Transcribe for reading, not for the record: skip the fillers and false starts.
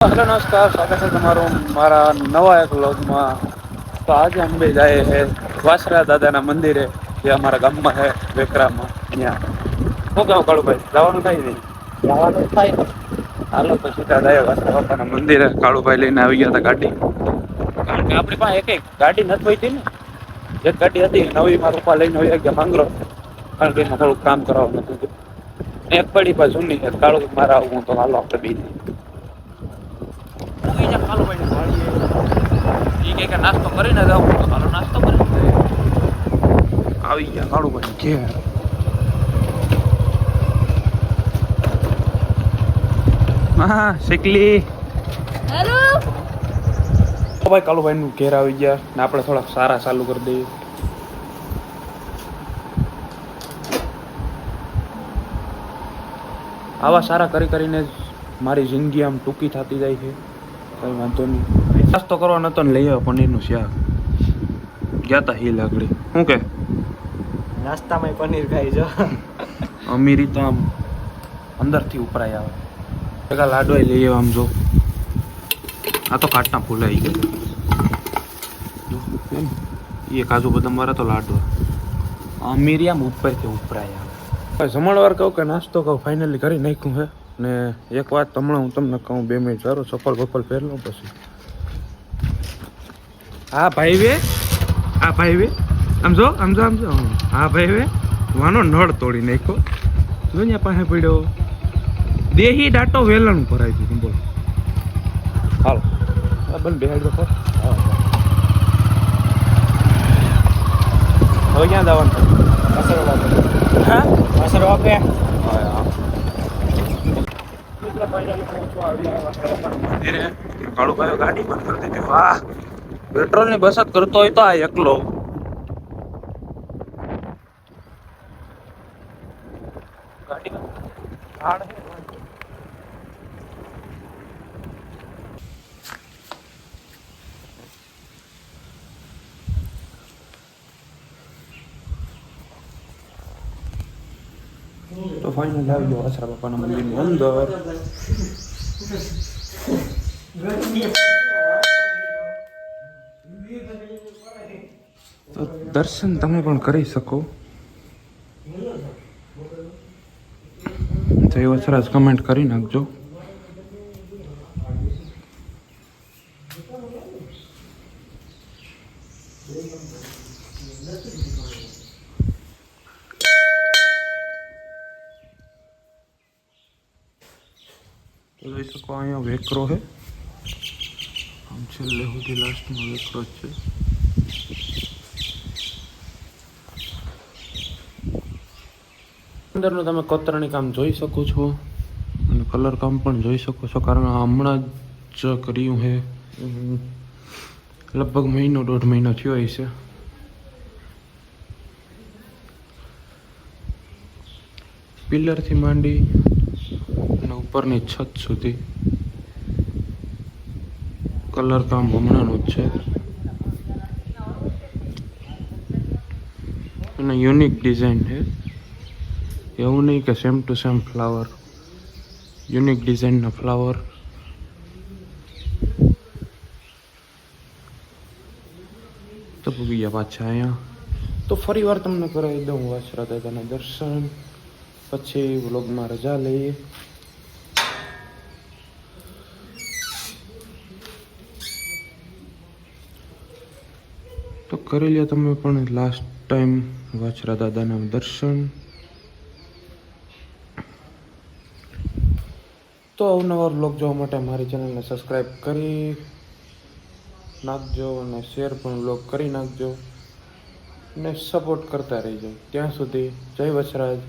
Hello નમસ્કાર, સ્વાગત છે તમારું મારા નવા એક વ્લોગમાં. તો આજે અમે જાય છે વાસરા દાદાના મંદિરે, જે અમારા ગામમાં છે વેકરામાં. ત્યાં શું કહું કાળુભાઈ, જવાનું થાય નહીં? જવાનું થાય ને. હાલો તો સીધા જાય વાસરા બાપાના મંદિરે. કાળુભાઈ લઈને આવી ગયા હતા ગાડી, કારણ કે આપણી પાસે એક ગાડી નથી હોતી ને. એક ગાડી હતી નવી, મારા પપ્પા લઈને આવી ગયા માંગરો, કારણ કે એમાં થોડુંક કામ કરાવવાનું હતું. એક પડી પાસે જૂની છે. કાળુ મારા આવું તો હાલો આપણે બી નાસ્તો કરીને જાવ તો હાલો નાસ્તો કરીને આવી ગયા કાળુભાઈ ઘેર. હા શેકલી હેલો ભાઈ, કાળુભાઈ નું ઘેર આવી ગયા ને આપણે થોડાક સારા ચાલુ કરી દઈએ. આવા સારા કરીને મારી જિંદગી આમ ટૂંકી થતી જાય છે. કઈ વાંધો નહીં. નાસ્તો કરવાનો હતો ને લઈ આવ્યો પનીરનું શાક. ગયા તા હિલ આગળ. શું કે નાસ્તામાં પનીર ખાઈ જો. અમીરી તો આમ અંદરથી ઉપરાય આવે. ભેગા લાડવા લઈ આવ્યો. આમ જો આ તો કાટના ફૂલ આવી ગયા. એ કાજુ બદામ વાળા તો લાડવા. અમીરી આમ ઉપરથી ઉપરાય આવે. જમણવાર કહું કે નાસ્તો કહું ફાઇનલી કરી નાખ્યું છે. ને એક વાત હમણાં હું તમને કહું, 2 મિનિટ સારું ચપ્પલ બપ્પલ પહેર લઉં પછી. હા ભાઈ વે, આ ભાઈ વે આમ જો હા ભાઈ વે વાનો નળ તોડી નાખ્યો. જો ત્યાં પાસે પડ્યો દેહી ડાટો વેલણ ભરાઈ દીધું. બોલો હાલો બન બેહાડ દો. હવે ક્યાં જવાનું? હા અસર વાપે કાળુભાઈ ગાડી બંધ કરી દીધી. વાહ, પેટ્રોલ ની બચત કરતો હોય તો આ એકલો. તો ફાઇનલ આવી ગયો વાસરા બાપાના મંદિરની અંદર. તો દર્શન તમે પણ કરી શકો. જય વસરાજ કમેન્ટ કરી નાખજો. જોઈ શકો અહીંયા વેકરો છે. આમ છેલ્લે સુધી લાસ્ટમાં વેકરો જ છે. અંદરનું તમે કોતરણી કામ જોઈ શકો છો અને કલર કામ પણ જોઈ શકો છો, કારણ હમણાં જ કર્યું છે. લગભગ 1.5 મહિનો થયો હશે. પિલરથી માંડી અને ઉપરની છત સુધી કલર કામ હમણાંનું જ છે. અને યુનિક ડિઝાઇન છે. એવું નહીં કે same to same flower. Unique ડિઝાઇનના ફ્લાવર. તો ભૂગી ગયા પાછા અહીંયા. તો ફરી વાર તમને કરાવી દઉં વાસરા દાદાના દર્શન, પછી વ્લોગમાં રજા લઈએ. તો કરી લ્યો તમે પણ લાસ્ટ ટાઈમ વાસરા દાદાના દર્શન. તો અવનવા વ્લોગ જોવા માટે મારી ચેનલને સબસ્ક્રાઈબ કરી નાખજો અને શેર પણ વ્લોગ કરી નાખજો અને સપોર્ટ કરતા રહીજો. ત્યાં સુધી જય વસરાજ.